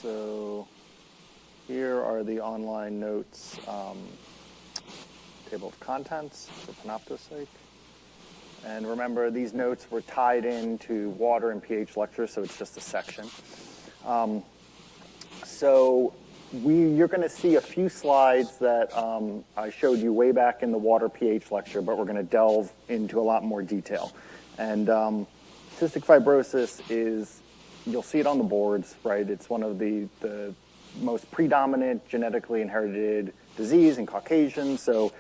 So here are the online notes, table of contents for Panopto's sake. And remember, these notes were tied into water and pH lecture, so it's just a section. You're going to see a few slides that I showed you way back in the water pH lecture, but we're going to delve into a lot more detail. And cystic fibrosis is, you'll see it on the boards, right? It's one of the most predominant genetically inherited disease in Caucasians. So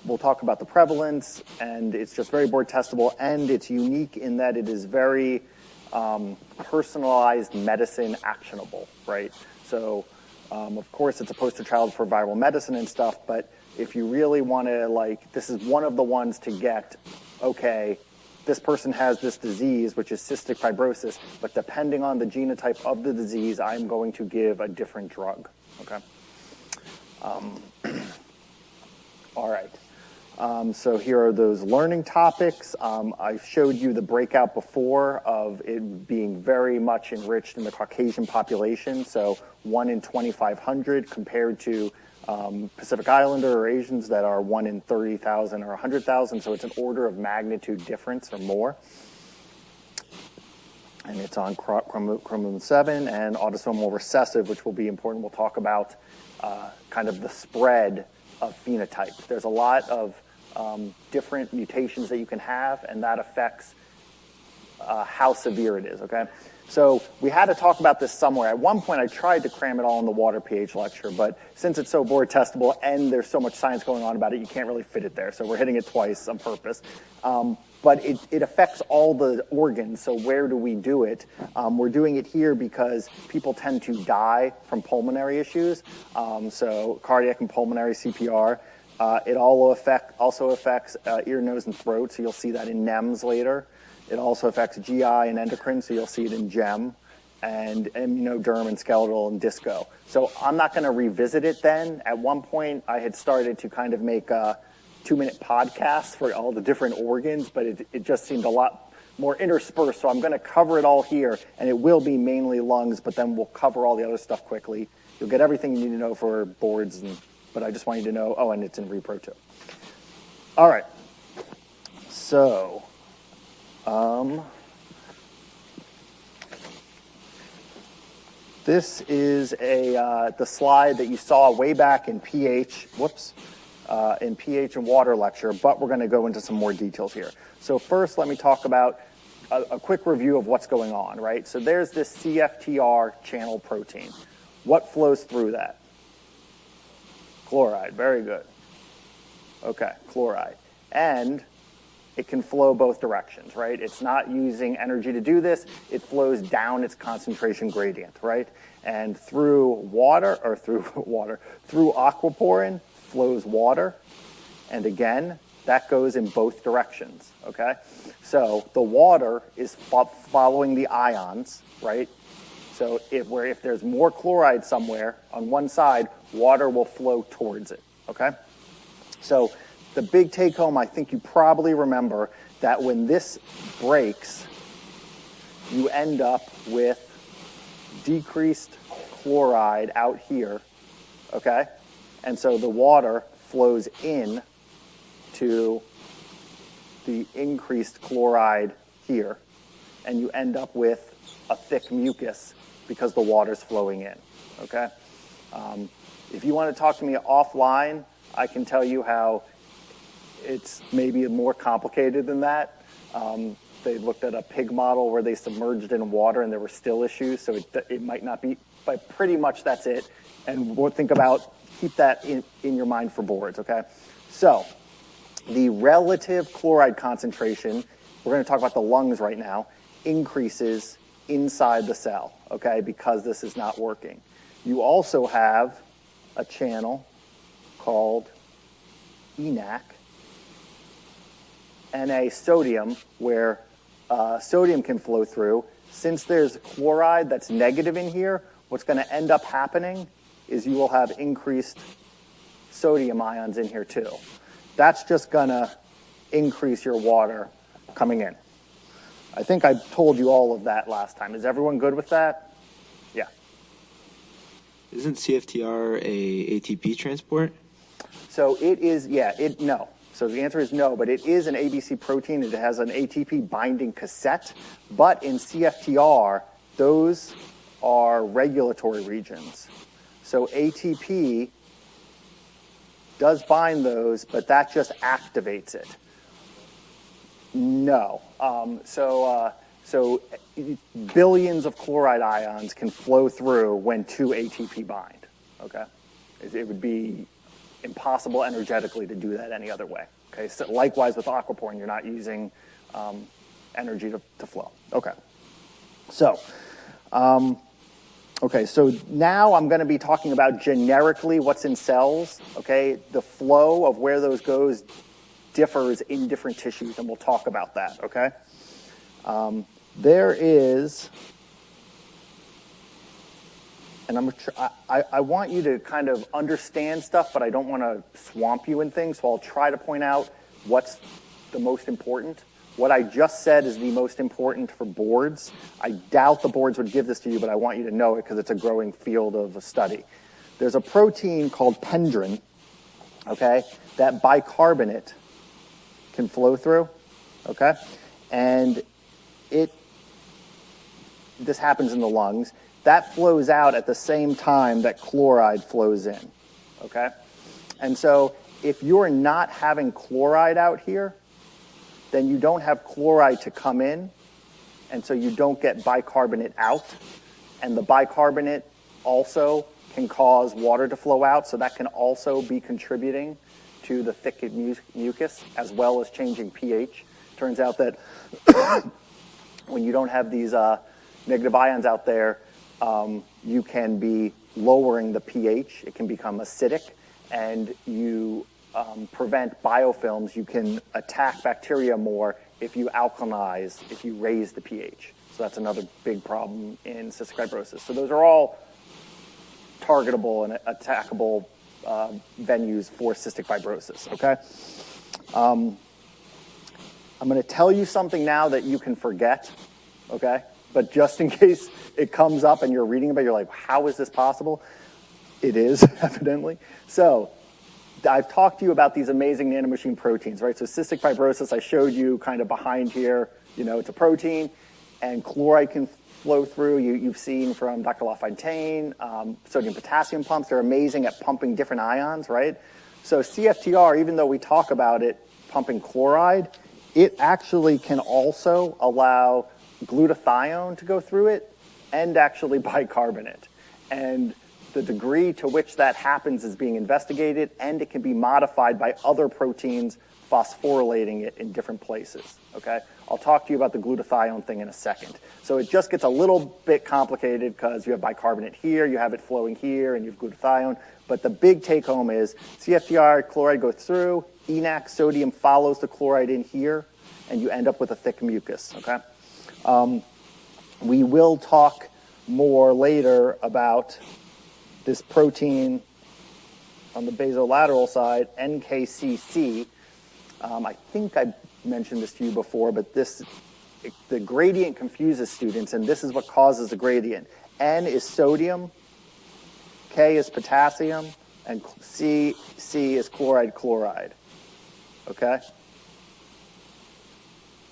we'll talk about the prevalence, and it's just very board testable, and it's unique in that it is very personalized medicine actionable, right? So of course it's a poster child for viral medicine and stuff, but if you really want to, this is one of the ones to get, okay, this person has this disease, which is cystic fibrosis, but depending on the genotype of the disease, I'm going to give a different drug, okay? All right. So here are those learning topics. I showed you the breakout before of it being very much enriched in the Caucasian population, so 1 in 2,500 compared to Pacific Islander or Asians that are 1 in 30,000 or 100,000, so it's an order of magnitude difference or more. And it's on chromosome 7 and autosomal recessive, which will be important. We'll talk about kind of the spread of phenotype. There's a lot of different mutations that you can have, and that affects how severe it is, okay? So we had to talk about this somewhere. At one point, I tried to cram it all in the water pH lecture, but since it's so board testable and there's so much science going on about it, you can't really fit it there. So we're hitting it twice on purpose. But it affects all the organs, so where do we do it? We're doing it here because people tend to die from pulmonary issues, so cardiac and pulmonary CPR. It also affects ear, nose, and throat, so you'll see that in NEMS later. It also affects GI and endocrine, so you'll see it in GEM, and immunoderm and skeletal and disco. So I'm not going to revisit it then. At one point, I had started to kind of make a 2-minute podcast for all the different organs, but it just seemed a lot more interspersed, so I'm going to cover it all here, and it will be mainly lungs, but then we'll cover all the other stuff quickly. You'll get everything you need to know for boards, but I just want you to know, and it's in repro too. All right, so this is the slide that you saw way back in pH, in pH and water lecture, but we're going to go into some more details here. So first, let me talk about a quick review of what's going on, right? So there's this CFTR channel protein. What flows through that? Chloride, very good. Okay, chloride. And it can flow both directions, right? It's not using energy to do this. It flows down its concentration gradient, right? And through through aquaporin flows water. And again, that goes in both directions, okay? So the water is following the ions, right? So if there's more chloride somewhere on one side, water will flow towards it, okay? So the big take home, I think you probably remember that when this breaks, you end up with decreased chloride out here, okay? And so the water flows in to the increased chloride here, and you end up with a thick mucus because the water's flowing in, okay? If you want to talk to me offline, I can tell you how it's maybe more complicated than that. They looked at a pig model where they submerged in water and there were still issues, so it might not be, but pretty much that's it. And we'll keep that in your mind for boards, okay? So the relative chloride concentration, we're going to talk about the lungs right now, increases inside the cell, okay, because this is not working. You also have a channel called ENaC, Na sodium, where sodium can flow through. Since there's chloride that's negative in here, what's going to end up happening is you will have increased sodium ions in here too. That's just going to increase your water coming in. I think I told you all of that last time. Is everyone good with that? Yeah. Isn't CFTR a ATP transport? So it is, no. So the answer is no, but it is an ABC protein. It has an ATP binding cassette, but in CFTR, those are regulatory regions. So ATP does bind those, but that just activates it. No. So billions of chloride ions can flow through when 2 ATP bind, okay? It would be impossible energetically to do that any other way, okay? So likewise with aquaporin, you're not using energy to flow. Okay. So, so now I'm going to be talking about generically what's in cells, okay? The flow of where those goes differs in different tissues, and we'll talk about that, okay? There is, and I want you to kind of understand stuff, but I don't want to swamp you in things, so I'll try to point out what's the most important. What I just said is the most important for boards. I doubt the boards would give this to you, but I want you to know it because it's a growing field of study. There's a protein called pendrin, okay, that bicarbonate can flow through, okay? And this happens in the lungs. That flows out at the same time that chloride flows in, okay? And so if you're not having chloride out here, then you don't have chloride to come in, and so you don't get bicarbonate out. And the bicarbonate also can cause water to flow out, so that can also be contributing to the thick mucus, as well as changing pH. Turns out that when you don't have these negative ions out there, you can be lowering the pH. It can become acidic, and you prevent biofilms. You can attack bacteria more if you alkalinize, if you raise the pH. So that's another big problem in cystic fibrosis. So those are all targetable and attackable venues for cystic fibrosis, okay? I'm going to tell you something now that you can forget, okay? But just in case it comes up and you're reading about it, you're like, how is this possible? It is, evidently. So I've talked to you about these amazing nanomachine proteins, right? So cystic fibrosis, I showed you kind of behind here, it's a protein, and chloride can flow through. You've seen from Dr. LaFontaine, sodium-potassium pumps. They're amazing at pumping different ions, right? So CFTR, even though we talk about it pumping chloride, it actually can also allow glutathione to go through it and actually bicarbonate. And the degree to which that happens is being investigated, and it can be modified by other proteins phosphorylating it in different places, okay? I'll talk to you about the glutathione thing in a second. So it just gets a little bit complicated because you have bicarbonate here, you have it flowing here, and you have glutathione. But the big take home is CFTR, chloride goes through, ENaC, sodium follows the chloride in here, and you end up with a thick mucus, okay? We will talk more later about this protein on the basolateral side, NKCC. I think I mentioned this to you before, but the gradient confuses students, and this is what causes the gradient. N is sodium, K is potassium, and C is chloride, okay?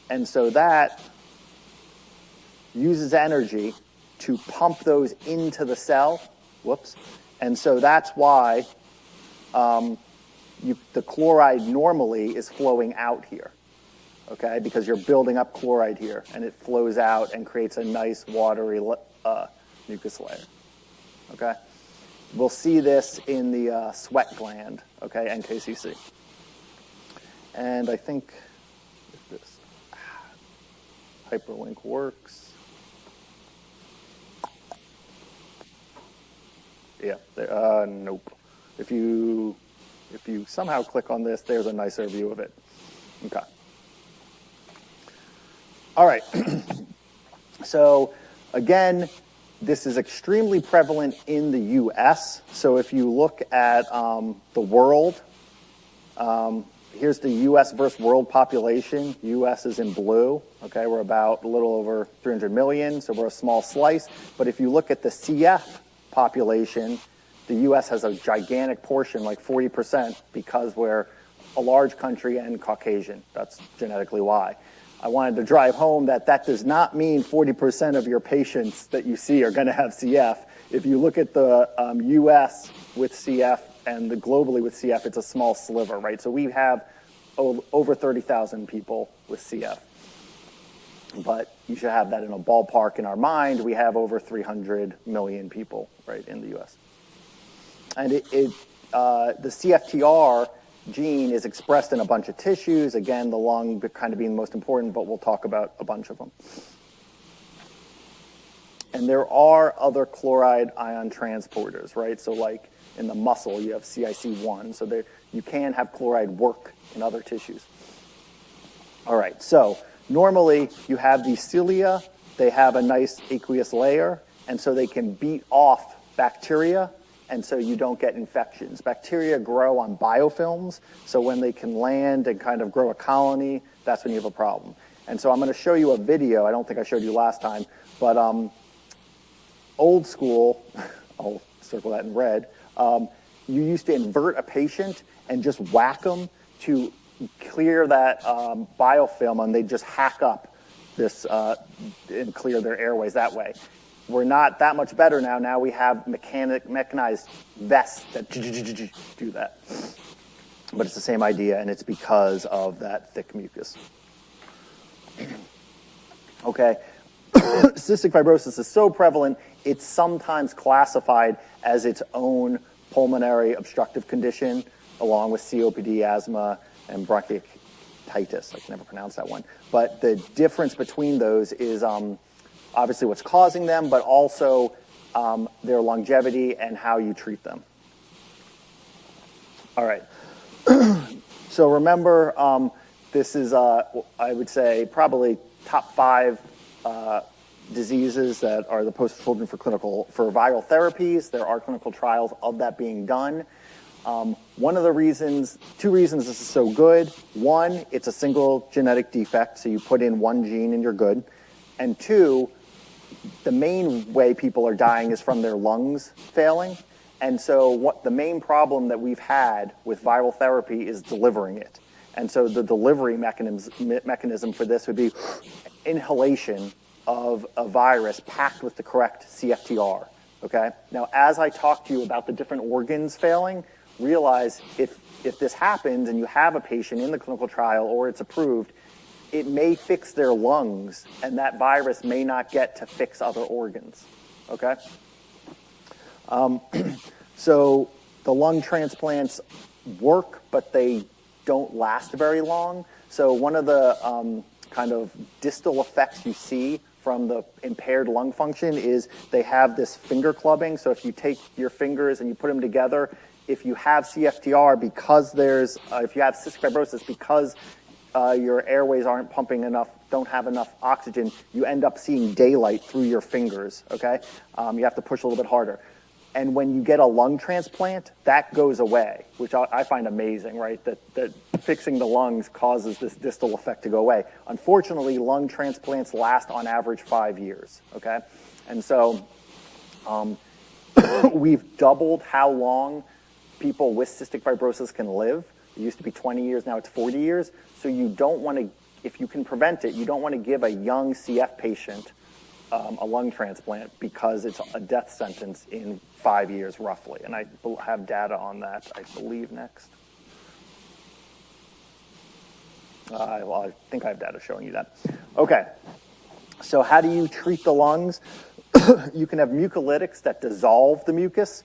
And so that uses energy to pump those into the cell. Whoops. And so that's why the chloride normally is flowing out here, okay? Because you're building up chloride here, and it flows out and creates a nice watery mucus layer, okay? We'll see this in the sweat gland, okay, NKCC. And I think if this hyperlink works. Yeah, nope. If you somehow click on this, there's a nicer view of it. Okay. All right. So again, this is extremely prevalent in the U.S. So if you look at the world, here's the U.S. versus world population. U.S. is in blue. Okay, we're about a little over 300 million, so we're a small slice. But if you look at the CF population, the U.S. has a gigantic portion, like 40%, because we're a large country and Caucasian. That's genetically why. I wanted to drive home that that does not mean 40% of your patients that you see are going to have CF. If you look at the U.S. with CF and the globally with CF, it's a small sliver, right? So we have over 30,000 people with CF. But you should have that in a ballpark in our mind. We have over 300 million people, right, in the U.S. And the CFTR gene is expressed in a bunch of tissues. Again, the lung kind of being the most important, but we'll talk about a bunch of them. And there are other chloride ion transporters, right? So like in the muscle, you have CIC1. So there, you can have chloride work in other tissues. All right, so normally you have these cilia. They have a nice aqueous layer, and so they can beat off bacteria, and so you don't get infections. Bacteria grow on biofilms, so when they can land and kind of grow a colony, that's when you have a problem. And so I'm going to show you a video. I don't think I showed you last time, but old school, I'll circle that in red, you used to invert a patient and just whack them to clear that biofilm, and they'd just hack up this and clear their airways that way. We're not that much better now. Now we have mechanized vests that do that. But it's the same idea, and it's because of that thick mucus. Okay. Cystic fibrosis is so prevalent, it's sometimes classified as its own pulmonary obstructive condition, along with COPD, asthma, and bronchitis. I can never pronounce that one. But the difference between those is obviously what's causing them, but also their longevity and how you treat them. All right. So remember, this is, I would say, probably top 5 diseases that are the poster children for viral therapies. There are clinical trials of that being done. One of the reasons, 2 reasons this is so good. 1, it's a single genetic defect, so you put in 1 gene and you're good. And 2, the main way people are dying is from their lungs failing. And so the main problem that we've had with viral therapy is delivering it. And so the delivery mechanism for this would be inhalation of a virus packed with the correct CFTR, okay? Now, as I talk to you about the different organs failing, realize if this happens and you have a patient in the clinical trial or it's approved, it may fix their lungs, and that virus may not get to fix other organs, okay? So the lung transplants work, but they don't last very long. So one of the kind of distal effects you see from the impaired lung function is they have this finger clubbing. So if you take your fingers and you put them together, if you have CFTR, because if you have cystic fibrosis, because your airways aren't pumping enough, don't have enough oxygen, you end up seeing daylight through your fingers, okay? You have to push a little bit harder. And when you get a lung transplant, that goes away, which I find amazing, right? That fixing the lungs causes this distal effect to go away. Unfortunately, lung transplants last on average 5 years, okay? And so we've doubled how long people with cystic fibrosis can live. It used to be 20 years, now it's 40 years. So you don't want to, if you can prevent it, you don't want to give a young CF patient a lung transplant because it's a death sentence in 5 years roughly. And I have data on that, I believe, next. I think I have data showing you that. Okay, so how do you treat the lungs? You can have mucolytics that dissolve the mucus.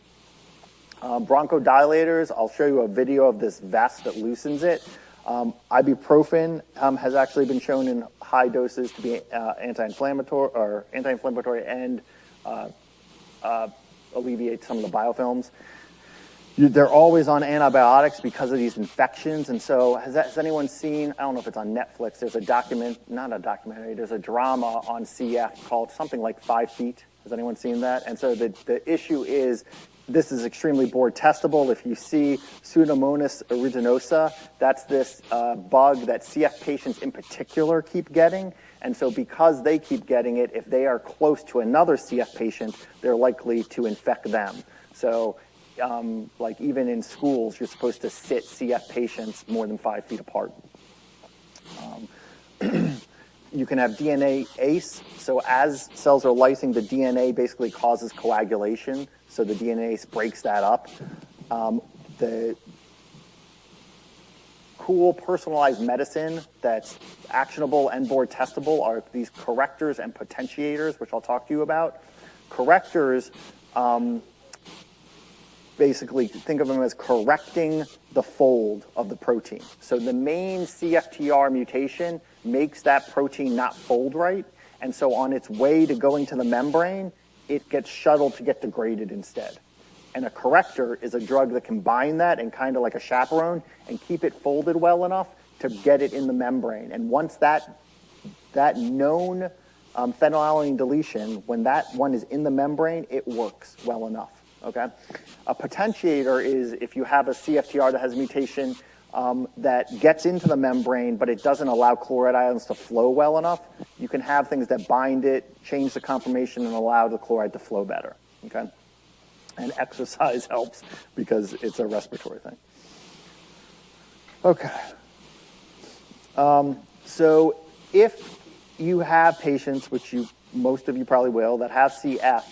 Bronchodilators, I'll show you a video of this vest that loosens it. Ibuprofen has actually been shown in high doses to be anti-inflammatory and alleviate some of the biofilms. They're always on antibiotics because of these infections. And so has anyone seen, I don't know if it's on Netflix, there's a there's a drama on CF called something like 5 Feet. Has anyone seen that? And so the issue is, this is extremely board testable. If you see Pseudomonas aeruginosa, that's this bug that CF patients in particular keep getting. And so because they keep getting it, if they are close to another CF patient, they're likely to infect them. So like even in schools, you're supposed to sit CF patients more than 5 feet apart. You can have DNA ACE, so as cells are lysing, the DNA basically causes coagulation, so the DNA ACE breaks that up. The cool personalized medicine that's actionable and board testable are these correctors and potentiators, which I'll talk to you about. Correctors, basically think of them as correcting the fold of the protein. So the main CFTR mutation makes that protein not fold right, and so on its way to going to the membrane, it gets shuttled to get degraded instead. And a corrector is a drug that can bind that and kind of like a chaperone and keep it folded well enough to get it in the membrane. And once that known phenylalanine deletion, when that one is in the membrane, it works well enough. Okay, a potentiator is if you have a CFTR that has a mutation that gets into the membrane, but it doesn't allow chloride ions to flow well enough. You can have things that bind it, change the conformation, and allow the chloride to flow better. Okay, and exercise helps because it's a respiratory thing. Okay, so if you have patients, which most of you probably will, that have CF,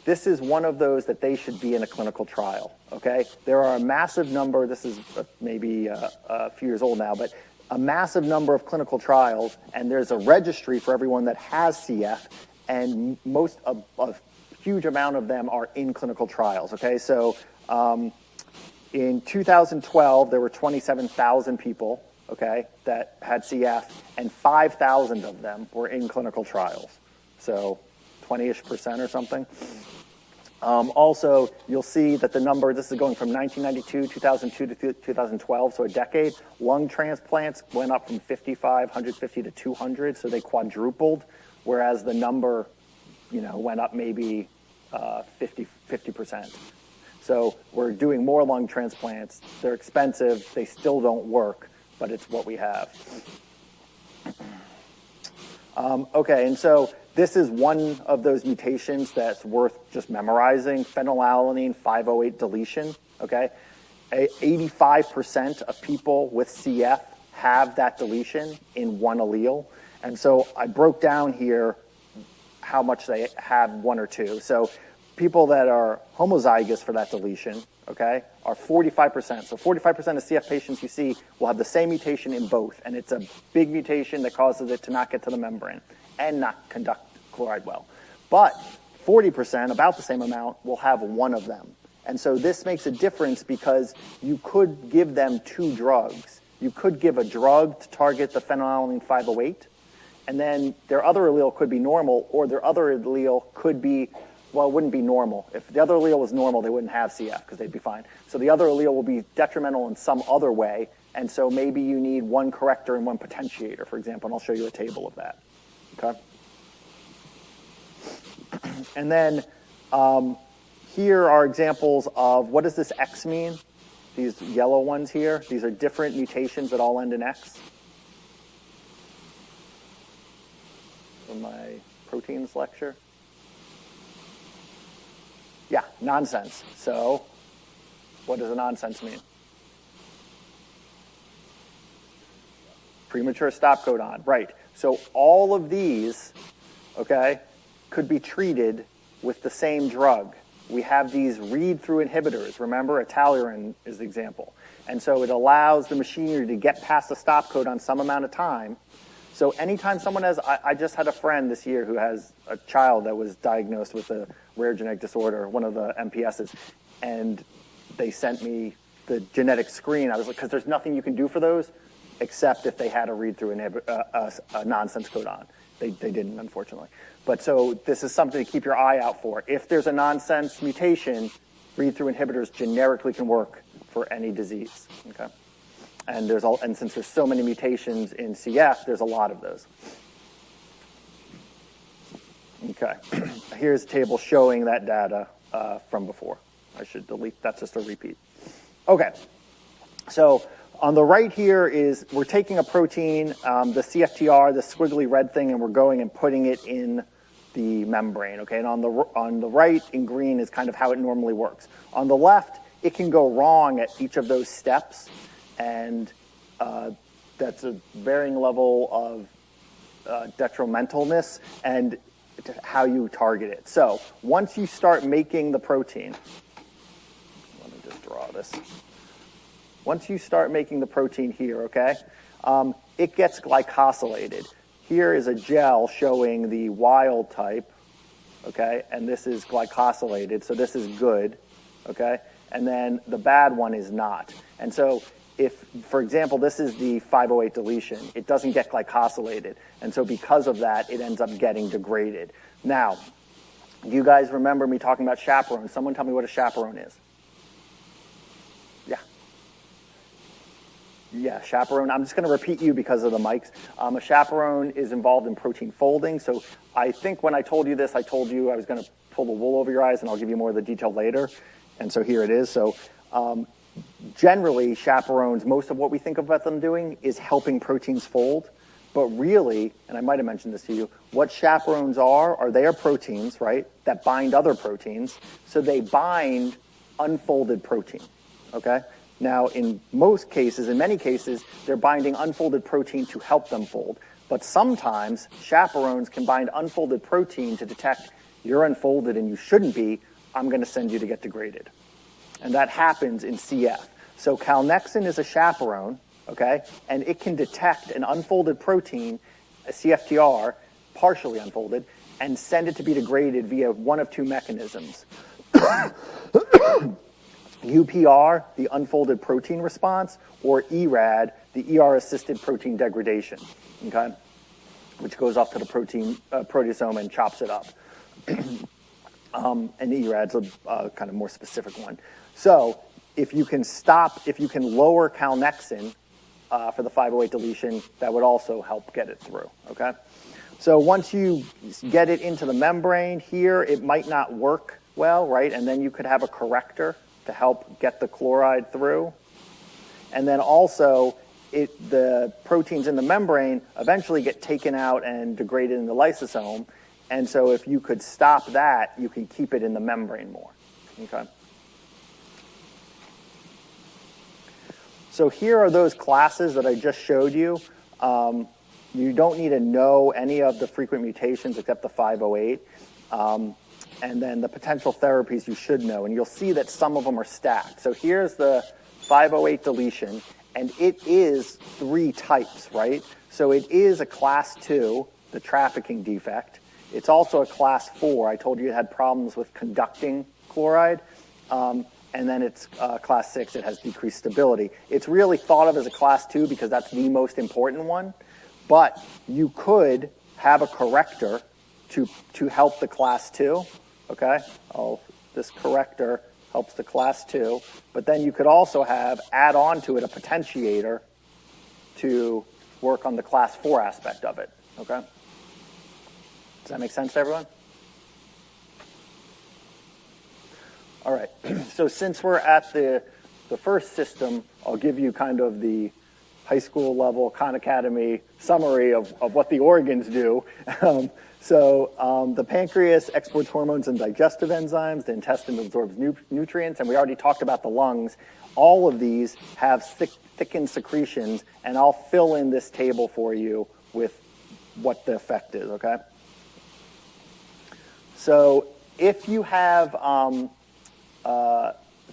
this is one of those that they should be in a clinical trial, okay? There are a massive number, this is maybe a few years old now, but a massive number of clinical trials, and there's a registry for everyone that has CF, and a huge amount of them are in clinical trials, okay? So in 2012, there were 27,000 people, okay, that had CF, and 5,000 of them were in clinical trials. So 20-ish% or something. Also, you'll see that the number, this is going from 1992, 2002 to 2012, so a decade. Lung transplants went up from 150 to 200, so they quadrupled, whereas the number, went up maybe 50%. So we're doing more lung transplants. They're expensive. They still don't work, but it's what we have. Okay, and so this is one of those mutations that's worth just memorizing, phenylalanine 508 deletion, okay? 85% of people with CF have that deletion in one allele. And so I broke down here how much they have one or two. So people that are homozygous for that deletion, okay, are 45%. So 45% of CF patients you see will have the same mutation in both, and it's a big mutation that causes it to not get to the membrane and not conduct chloride well. But 40%, about the same amount, will have one of them. And so this makes a difference because you could give them two drugs. You could give a drug to target the phenylalanine 508, and then their other allele could be normal, or their other allele could be, well, it wouldn't be normal. If the other allele was normal, they wouldn't have CF because they'd be fine. So the other allele will be detrimental in some other way, and so maybe you need one corrector and one potentiator, for example, and I'll show you a table of that. Okay? And then here are examples of what does this X mean? These yellow ones here. These are different mutations that all end in X. In my proteins lecture. Yeah, nonsense. So what does a nonsense mean? Premature stop codon, right. So all of these, okay, could be treated with the same drug. We have these read-through inhibitors. Remember, Atalurin is the example. And so it allows the machinery to get past the stop codon some amount of time. So anytime someone has, I just had a friend this year who has a child that was diagnosed with a rare genetic disorder, one of the MPSs, and they sent me the genetic screen. I was like, because there's nothing you can do for those except if they had a read-through a nonsense codon. They didn't, unfortunately. But so this is something to keep your eye out for. If there's a nonsense mutation, read-through inhibitors generically can work for any disease. Okay, and since there's so many mutations in CF, there's a lot of those. Okay, here's a table showing that data from before. I should delete. That's just a repeat. Okay, so on the right here is we're taking a protein, the CFTR, the squiggly red thing, and we're going and putting it in the membrane, okay? And on the right in green is kind of how it normally works. On the left it can go wrong at each of those steps, and that's a varying level of detrimentalness and how you target it. So once you start making the protein, let me just draw this. Once you start making the protein here, okay, it gets glycosylated. Here is a gel showing the wild type, okay, and this is glycosylated, so this is good, okay, and then the bad one is not. And so if, for example, this is the 508 deletion, it doesn't get glycosylated, and so because of that, it ends up getting degraded. Now, do you guys remember me talking about chaperones? Someone tell me what a chaperone is. Yeah, chaperone. I'm just going to repeat you because of the mics. A chaperone is involved in protein folding. So I think when I told you this, I told you I was going to pull the wool over your eyes, and I'll give you more of the detail later. And so here it is. So generally, chaperones, most of what we think about them doing is helping proteins fold. But really, and I might have mentioned this to you, what chaperones are they are proteins, right, that bind other proteins. So they bind unfolded protein, okay? Now, in many cases, they're binding unfolded protein to help them fold. But sometimes chaperones can bind unfolded protein to detect you're unfolded and you shouldn't be, I'm going to send you to get degraded. And that happens in CF. So calnexin is a chaperone, okay, and it can detect an unfolded protein, a CFTR, partially unfolded, and send it to be degraded via one of two mechanisms. UPR, the unfolded protein response, or ERAD, the ER-assisted protein degradation, okay, which goes off to the proteasome and chops it up. And ERAD's a kind of more specific one. So if you can lower calnexin for the 508 deletion, that would also help get it through, okay? So once you get it into the membrane here, it might not work well, right? And then you could have a corrector to help get the chloride through. And then also, the proteins in the membrane eventually get taken out and degraded in the lysosome. And so if you could stop that, you can keep it in the membrane more, okay? So here are those classes that I just showed you. You don't need to know any of the frequent mutations except the 508. And then the potential therapies you should know, and you'll see that some of them are stacked. So here's the 508 deletion, and it is 3 types, right? So it is a class 2, the trafficking defect. It's also a class 4. I told you it had problems with conducting chloride. And then it's class 6, it has decreased stability. It's really thought of as a class 2 because that's the most important one. But you could have a corrector to help the class 2. Okay, this corrector helps the class 2, but then you could also add on to it a potentiator to work on the class 4 aspect of it, okay? Does that make sense to everyone? All right, so since we're at the first system, I'll give you kind of the high school level Khan Academy summary of what the organs do. So the pancreas exports hormones and digestive enzymes. The intestine absorbs nutrients. And we already talked about the lungs. All of these have thickened secretions. And I'll fill in this table for you with what the effect is, okay? So if you have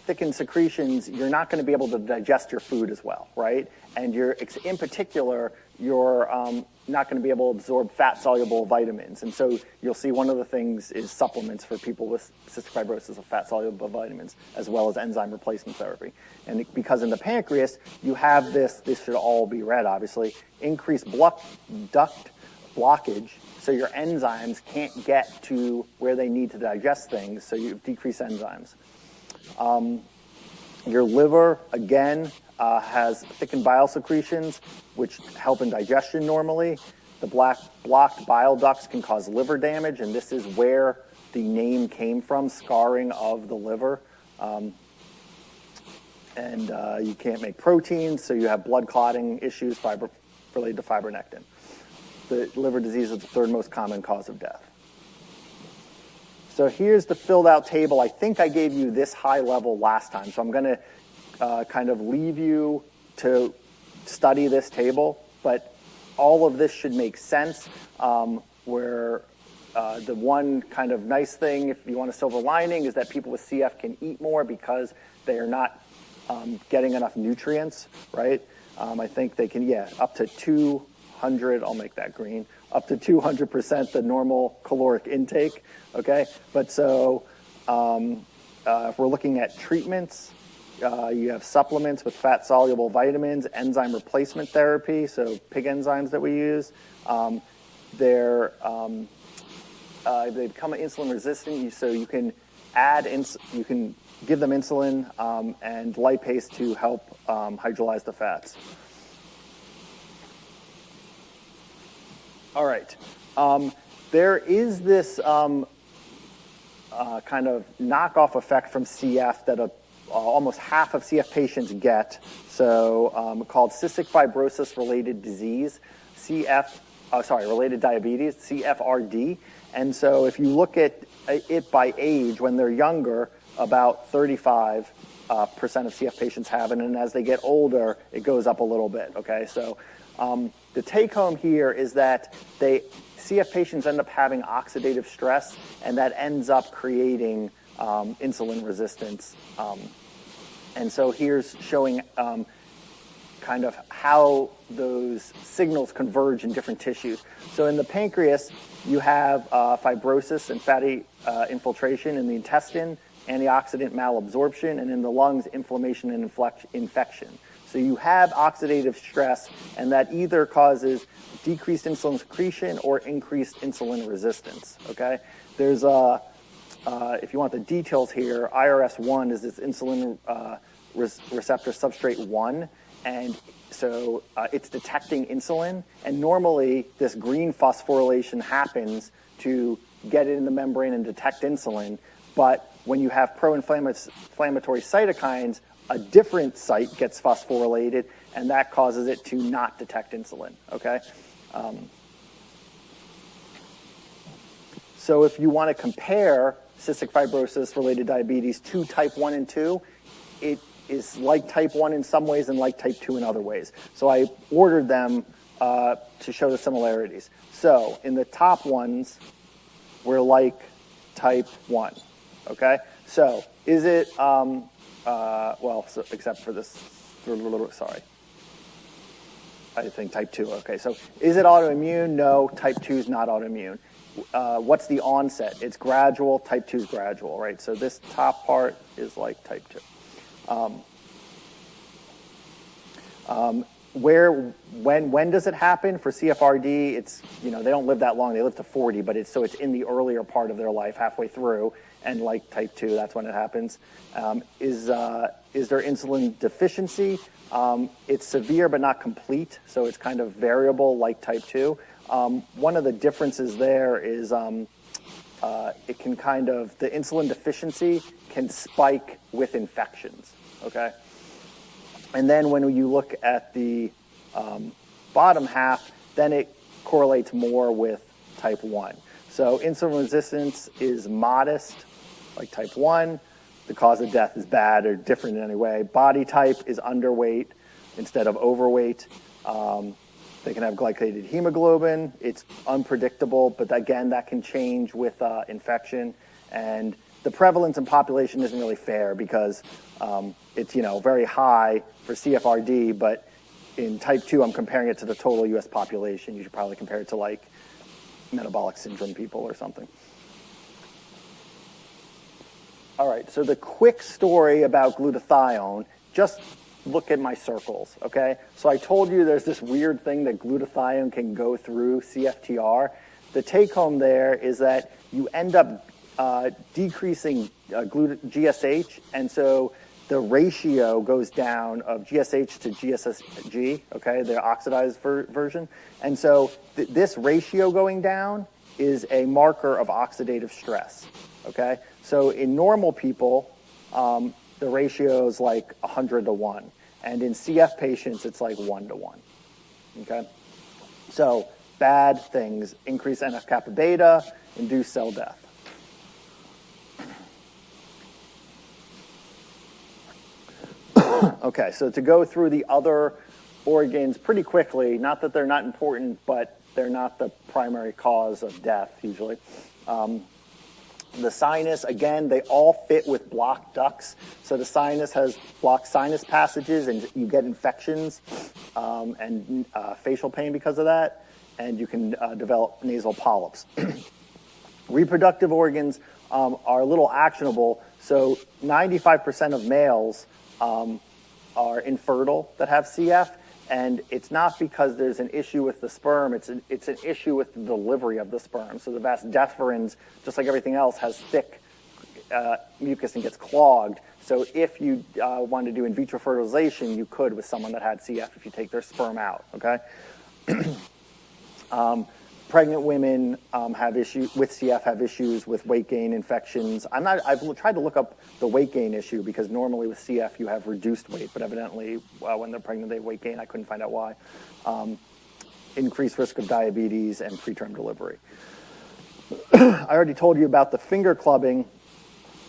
thickened secretions, you're not going to be able to digest your food as well, right? And in particular, you're not going to be able to absorb fat-soluble vitamins. And so you'll see one of the things is supplements for people with cystic fibrosis of fat-soluble vitamins, as well as enzyme replacement therapy. And because in the pancreas, you have this should all be red, obviously, increased duct blockage, so your enzymes can't get to where they need to digest things, so you decrease enzymes. Your liver, again, has thickened bile secretions, which help in digestion normally. The blocked bile ducts can cause liver damage, and this is where the name came from, scarring of the liver. And you can't make proteins, so you have blood clotting issues related to fibronectin. The liver disease is the 3rd most common cause of death. So here's the filled out table. I think I gave you this high level last time, so I'm going to kind of leave you to study this table, but all of this should make sense. Where the one kind of nice thing, if you want a silver lining, is that people with CF can eat more because they are not getting enough nutrients, right? I think they can, up to 200, I'll make that green, up to 200% the normal caloric intake, okay? But so if we're looking at treatments, you have supplements with fat-soluble vitamins, enzyme replacement therapy, so pig enzymes that we use. They become insulin resistant, so you can you can give them insulin and lipase to help hydrolyze the fats. All right. There is this kind of knockoff effect from CF that almost half of CF patients get, so called cystic fibrosis related disease, related diabetes, CFRD. And so if you look at it by age, when they're younger, about 35% of CF patients have it, and as they get older, it goes up a little bit, okay? So the take home here is that CF patients end up having oxidative stress, and that ends up creating insulin resistance. And so here's showing kind of how those signals converge in different tissues. So in the pancreas, you have fibrosis and fatty infiltration. In the intestine, antioxidant malabsorption, and in the lungs, inflammation and infection. So you have oxidative stress, and that either causes decreased insulin secretion or increased insulin resistance, okay? There's if you want the details here, IRS1 is this insulin receptor substrate 1, and so it's detecting insulin, and normally this green phosphorylation happens to get it in the membrane and detect insulin, but when you have pro-inflammatory cytokines, a different site gets phosphorylated, and that causes it to not detect insulin, okay? So if you want to compare cystic fibrosis-related diabetes to type 1 and 2, it is like type 1 in some ways and like type 2 in other ways. So I ordered them to show the similarities. So in the top ones, we're like type 1, okay? So is it, except for this, sorry. I think type 2, okay. So is it autoimmune? No, type 2 is not autoimmune. What's the onset? It's gradual, type 2 is gradual, right? So this top part is like type 2. When does it happen? For CFRD, it's, they don't live that long, they live to 40, but it's in the earlier part of their life, halfway through, and like type 2, that's when it happens. Is there insulin deficiency? It's severe but not complete, so it's kind of variable like type 2. One of the differences there is it can the insulin deficiency can spike with infections, okay? And then when you look at the bottom half, then it correlates more with type 1. So insulin resistance is modest, like type 1. The cause of death is bad or different in any way. Body type is underweight instead of overweight. They can have glycated hemoglobin. It's unpredictable, but again, that can change with infection. And the prevalence in population isn't really fair because it's very high for CFRD, but in type 2, I'm comparing it to the total U.S. population. You should probably compare it to like metabolic syndrome people or something. All right, so the quick story about glutathione, just look at my circles, okay? So I told you there's this weird thing that glutathione can go through CFTR. The take home there is that you end up decreasing GSH, and so the ratio goes down of GSH to GSSG, okay, the oxidized version. And so this ratio going down is a marker of oxidative stress, okay? So in normal people, the ratio is like 100 to 1. And in CF patients, it's like 1 to 1, okay? So bad things, increase NF-kappa beta, induce cell death. Okay, so to go through the other organs pretty quickly, not that they're not important, but they're not the primary cause of death usually. The sinus, again, they all fit with blocked ducts. So the sinus has blocked sinus passages, and you get infections and facial pain because of that, and you can develop nasal polyps. Reproductive organs are a little actionable. So 95% of males are infertile that have CF, and it's not because there's an issue with the sperm, it's an issue with the delivery of the sperm. So the vas deferens, just like everything else, has thick mucus and gets clogged. So if you want to do in vitro fertilization, you could with someone that had CF if you take their sperm out, okay? Pregnant women have issues with CF, have issues with weight gain, infections. I've tried to look up the weight gain issue because normally with CF you have reduced weight, but evidently when they're pregnant they have weight gain. I couldn't find out why. Increased risk of diabetes and preterm delivery. I already told you about the finger clubbing,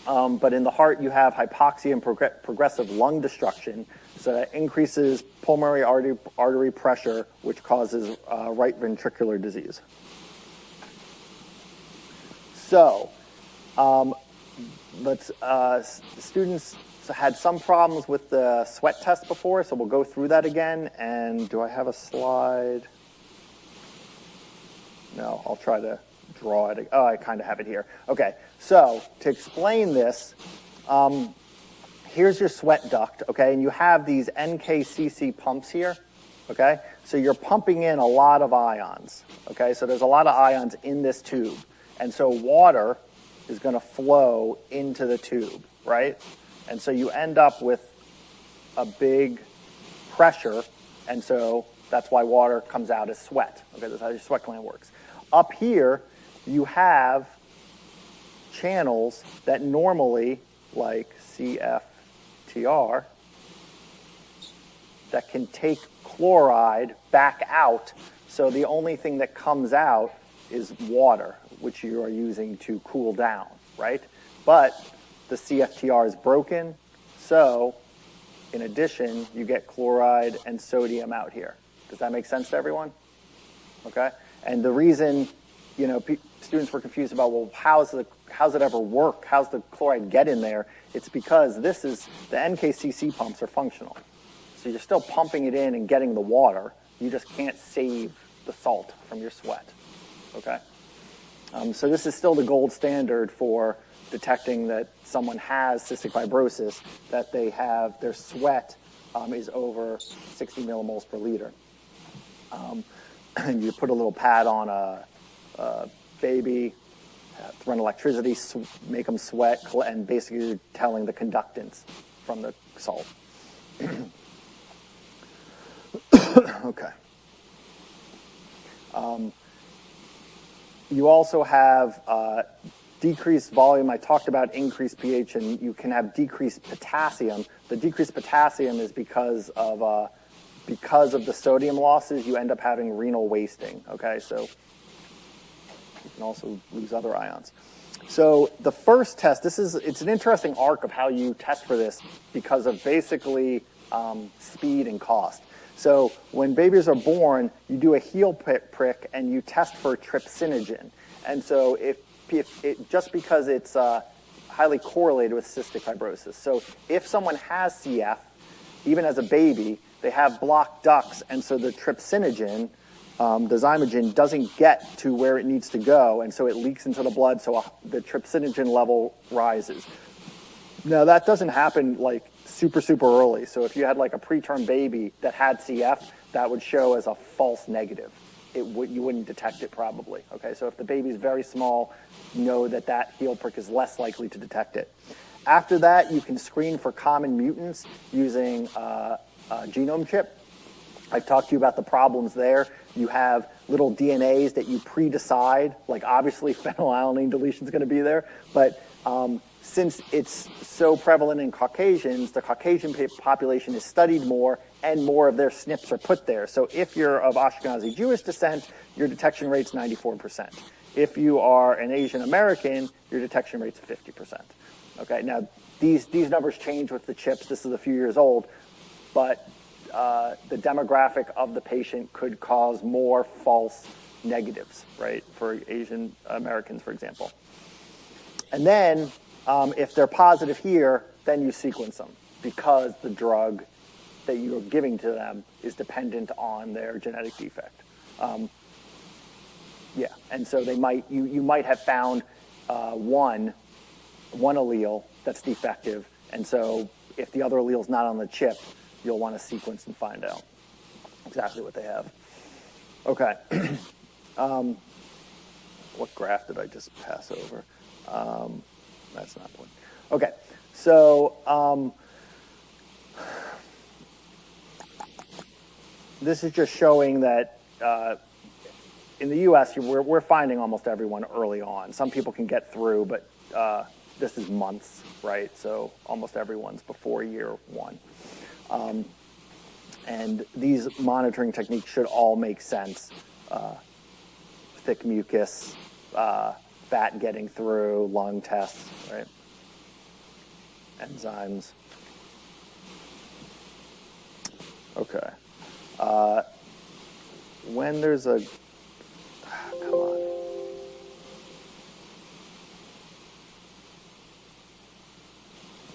but in the heart you have hypoxia and progressive lung destruction. So that increases pulmonary artery pressure, which causes right ventricular disease. So, students had some problems with the sweat test before, so we'll go through that again. And do I have a slide? No, I'll try to draw it. Oh, I kind of have it here. Okay, so to explain this, here's your sweat duct, okay, and you have these NKCC pumps here, okay? So you're pumping in a lot of ions, okay? So there's a lot of ions in this tube, and so water is going to flow into the tube, right? And so you end up with a big pressure, and so that's why water comes out as sweat, okay? That's how your sweat gland works. Up here, you have channels that normally, like CFTR, that can take chloride back out. So the only thing that comes out is water, which you are using to cool down, right? But the CFTR is broken, so in addition, you get chloride and sodium out here. Does that make sense to everyone? Okay? And the reason, students were confused about, well, how's it ever work? How's the chloride get in there? It's because the NKCC pumps are functional. So you're still pumping it in and getting the water. You just can't save the salt from your sweat, okay? So this is still the gold standard for detecting that someone has cystic fibrosis, that they have, their sweat is over 60 millimoles per liter. And you put a little pad on a baby, run electricity, make them sweat, and basically you're telling the conductance from the salt. Okay. You also have decreased volume. I talked about increased pH, and you can have decreased potassium. The decreased potassium is because of the sodium losses. You end up having renal wasting. Okay, so you can also lose other ions. So the first test, it's an interesting arc of how you test for this because of basically speed and cost. So when babies are born, you do a heel prick and you test for trypsinogen. And so just because it's highly correlated with cystic fibrosis. So if someone has CF, even as a baby, they have blocked ducts, and so the trypsinogen, the zymogen, doesn't get to where it needs to go, and so it leaks into the blood, so the trypsinogen level rises. Now, that doesn't happen like super, super early. So if you had like a preterm baby that had CF, that would show as a false negative. You wouldn't detect it probably. Okay, so if the baby's very small, know that heel prick is less likely to detect it. After that, you can screen for common mutants using a genome chip. I talked to you about the problems there. You have little DNAs that you pre-decide, like obviously phenylalanine deletion is going to be there, but since it's so prevalent in Caucasians, the Caucasian population is studied more, and more of their SNPs are put there. So if you're of Ashkenazi Jewish descent, your detection rate's 94%. If you are an Asian American, your detection rate's 50%. Okay, now these numbers change with the chips. This is a few years old, but the demographic of the patient could cause more false negatives, right, for Asian Americans, for example. And then if they're positive here, then you sequence them because the drug that you're giving to them is dependent on their genetic defect. Yeah, and so you might have found one allele that's defective, and so if the other allele is not on the chip, you'll want to sequence and find out exactly what they have. Okay. What graph did I just pass over? That's not one. Okay, so this is just showing that in the U.S., we're finding almost everyone early on. Some people can get through, but this is months, right? So almost everyone's before year 1. And these monitoring techniques should all make sense. Thick mucus, fat getting through, lung tests, right? Enzymes. Okay. When there's a... come on.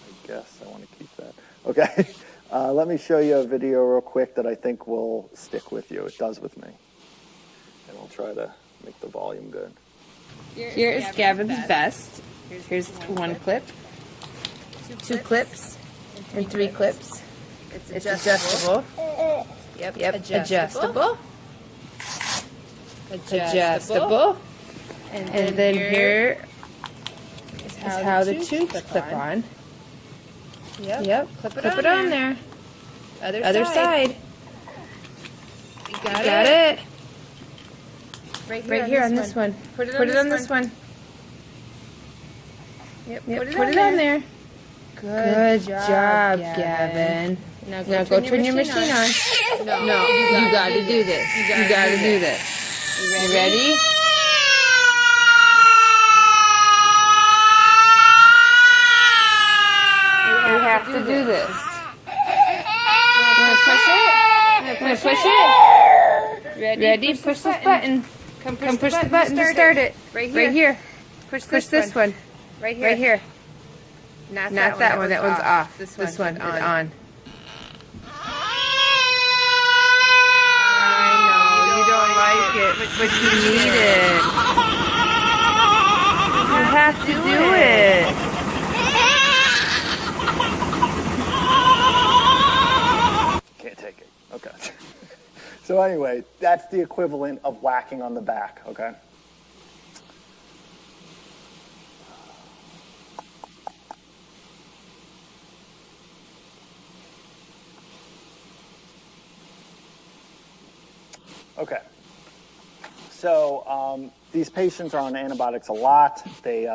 I guess I want to keep that. Okay. Let me show you a video real quick that I think will stick with you. It does with me. And we'll try to make the volume good. Here is Gavin's vest. Here's one clip, 2 clips, and 3 clips. It's adjustable. Yep, adjustable. Adjustable. And then here is how the tubes clip on. Yep, clip it on there. Other side. You got it. Right here on this one. Put it on this one. Yep, put it on there. Good job, Gavin. Now go turn your machine on. No, you got to do this. You got to do this. You ready? We have to do this. You want to push it? You want to push it? Ready? Push this button. Come push the button to start it. Right here. Push this one. Right here. Not that one. That one's off. This one on. I know you don't like it, but you need it. You have to do it. Can't take it. Okay. So anyway, that's the equivalent of whacking on the back, okay? Okay. So these patients are on antibiotics a lot. They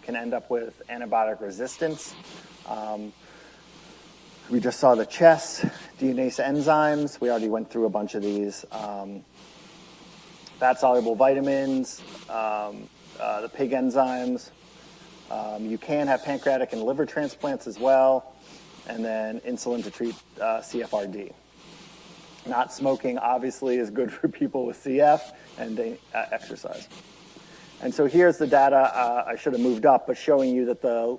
can end up with antibiotic resistance. We just saw the chest, DNase enzymes. We already went through a bunch of these. Fat-soluble vitamins, the pig enzymes. You can have pancreatic and liver transplants as well, and then insulin to treat CFRD. Not smoking, obviously, is good for people with CF, and they exercise. And so here's the data. I should have moved up, but showing you that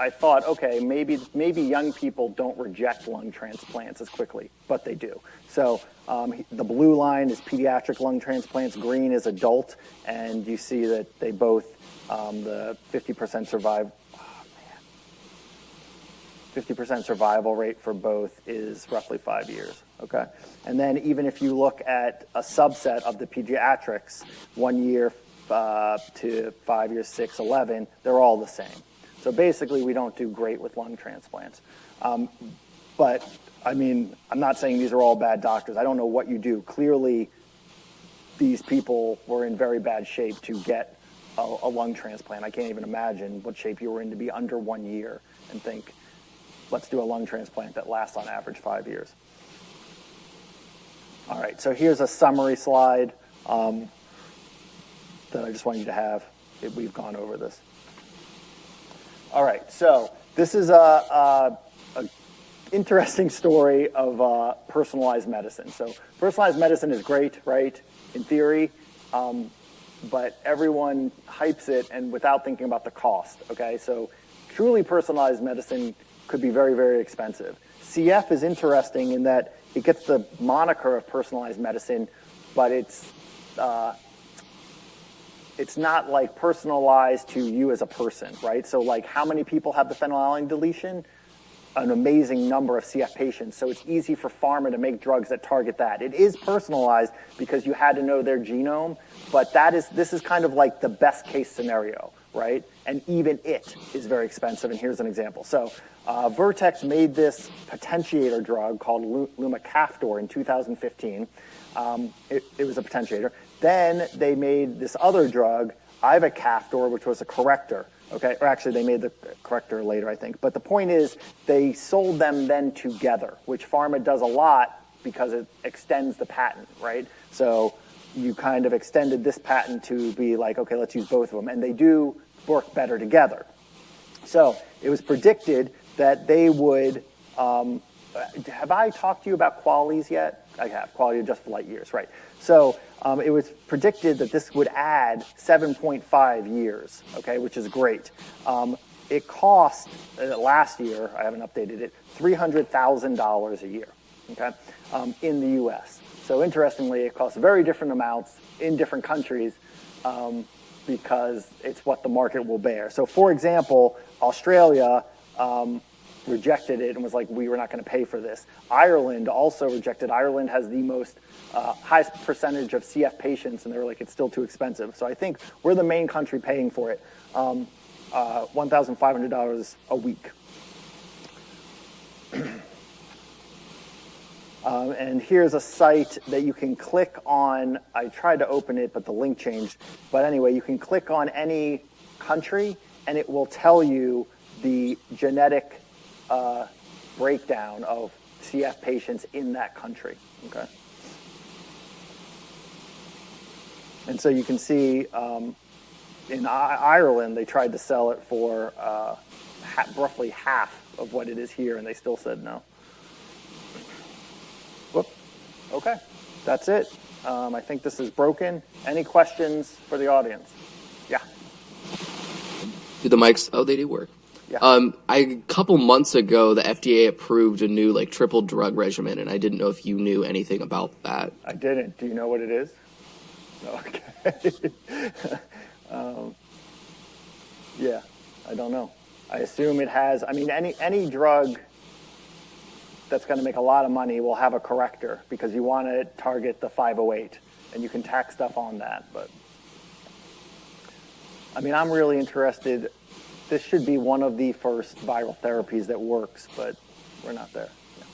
I thought, okay, maybe young people don't reject lung transplants as quickly, but they do. So the blue line is pediatric lung transplants, green is adult, and you see that they both, the 50% survive. 50% survival rate for both is roughly 5 years, okay? And then even if you look at a subset of the pediatrics, 1 year to 5 years, 6, 11, they're all the same. So basically, we don't do great with lung transplants. But, I mean, I'm not saying these are all bad doctors. I don't know what you do. Clearly, these people were in very bad shape to get a lung transplant. I can't even imagine what shape you were in to be under 1 year and think, let's do a lung transplant that lasts on average 5 years. All right, so here's a summary slide that I just want you to have. We've gone over this. All right, so This is a interesting story of personalized medicine. So personalized medicine is great, right, in theory, but everyone hypes it and without thinking about the cost, okay? So truly personalized medicine could be very, very expensive. CF is interesting in that it gets the moniker of personalized medicine, but it's not like personalized to you as a person, right? So like how many people have the phenylalanine deletion? An amazing number of CF patients. So it's easy for pharma to make drugs that target that. It is personalized because you had to know their genome, but this is kind of like the best case scenario, right? And even it is very expensive, and here's an example. So Vertex made this potentiator drug called lumacaftor in 2015. It was a potentiator. Then they made this other drug, ivacaftor, which was a corrector. Okay, or actually they made the corrector later, I think. But the point is they sold them then together, which pharma does a lot because it extends the patent, right? So you kind of extended this patent to be like, okay, let's use both of them. And they do work better together. So it was predicted that they would, have I talked to you about qualities yet? I have, quality adjusted light years, right. So it was predicted that this would add 7.5 years, okay, which is great. It cost, last year, I haven't updated it, $300,000 a year, okay, in the U.S. So interestingly, it costs very different amounts in different countries because it's what the market will bear. So for example, Australia rejected it and was like, we were not going to pay for this. Ireland also rejected. Ireland has the most highest percentage of CF patients, and they were like, it's still too expensive. So I think we're the main country paying for it, $1,500 a week. And here's a site that you can click on. I tried to open it, but the link changed. But anyway, you can click on any country, and it will tell you the genetic breakdown of CF patients in that country, okay? And so you can see in Ireland, they tried to sell it for roughly half of what it is here, and they still said no. Whoop. Okay, that's it. I think this is broken. Any questions for the audience? Yeah. Do the mics, oh, they do work. Yeah. A couple months ago, the FDA approved a new triple drug regimen, and I didn't know if you knew anything about that. I didn't. Do you know what it is? No, okay. Yeah, I don't know. I assume it has, I mean, any drug that's going to make a lot of money will have a corrector because you want to target the 508, and you can tack stuff on that. But I mean, I'm really interested. This should be one of the first viral therapies that works, but we're not there. Yeah.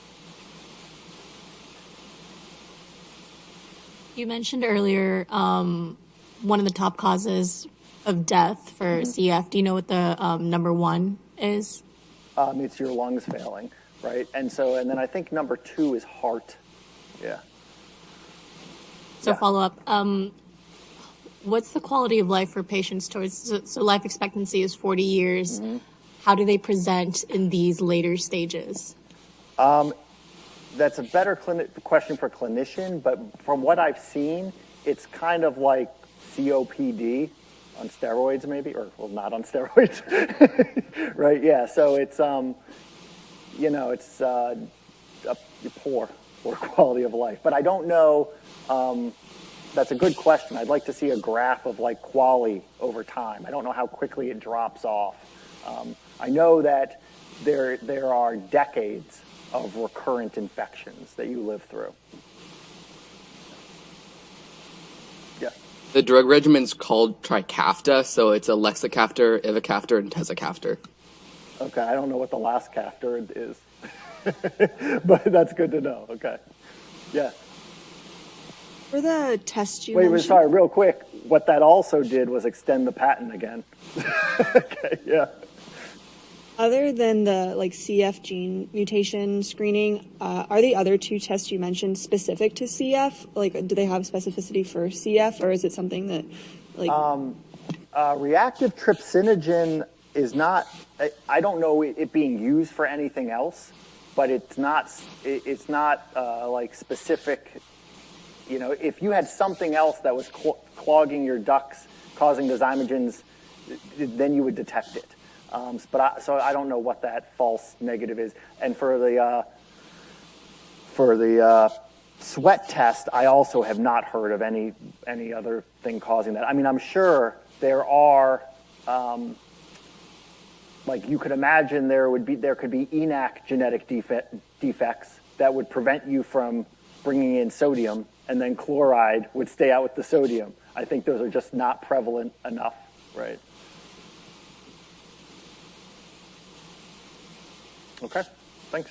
You mentioned earlier one of the top causes of death for CF. Do you know what the number one is? It's your lungs failing, right? And then I think number two is heart. Yeah. So yeah. Follow up. What's the quality of life for patients towards, so life expectancy is 40 years. Mm-hmm. How do they present in these later stages? That's a better question for a clinician, but from what I've seen, it's kind of like COPD on steroids maybe, or well, not on steroids, right? Yeah, so it's, it's a poor quality of life. But I don't know, that's a good question. I'd like to see a graph of quality over time. I don't know how quickly it drops off. I know that there are decades of recurrent infections that you live through. Yeah. The drug regimen's called Trikafta, so it's elexacaftor, ivacaftor, and tezacaftor. Okay, I don't know what the last caftor is, but that's good to know. Okay, yeah. For the test you mentioned... Wait, sorry, real quick. What that also did was extend the patent again. Okay, yeah. Other than the CF gene mutation screening, are the other two tests you mentioned specific to CF? Do they have specificity for CF, or is it something that reactive trypsinogen is not I don't know it being used for anything else, but it's not like specific. You know, if you had something else that was clogging your ducts, causing the zymogens, then you would detect it. So I don't know what that false negative is. And for the sweat test, I also have not heard of any other thing causing that. I mean, I'm sure there are, like you could imagine there could be ENaC genetic defects that would prevent you from bringing in sodium, and then chloride would stay out with the sodium. I think those are just not prevalent enough, right? Okay, thanks.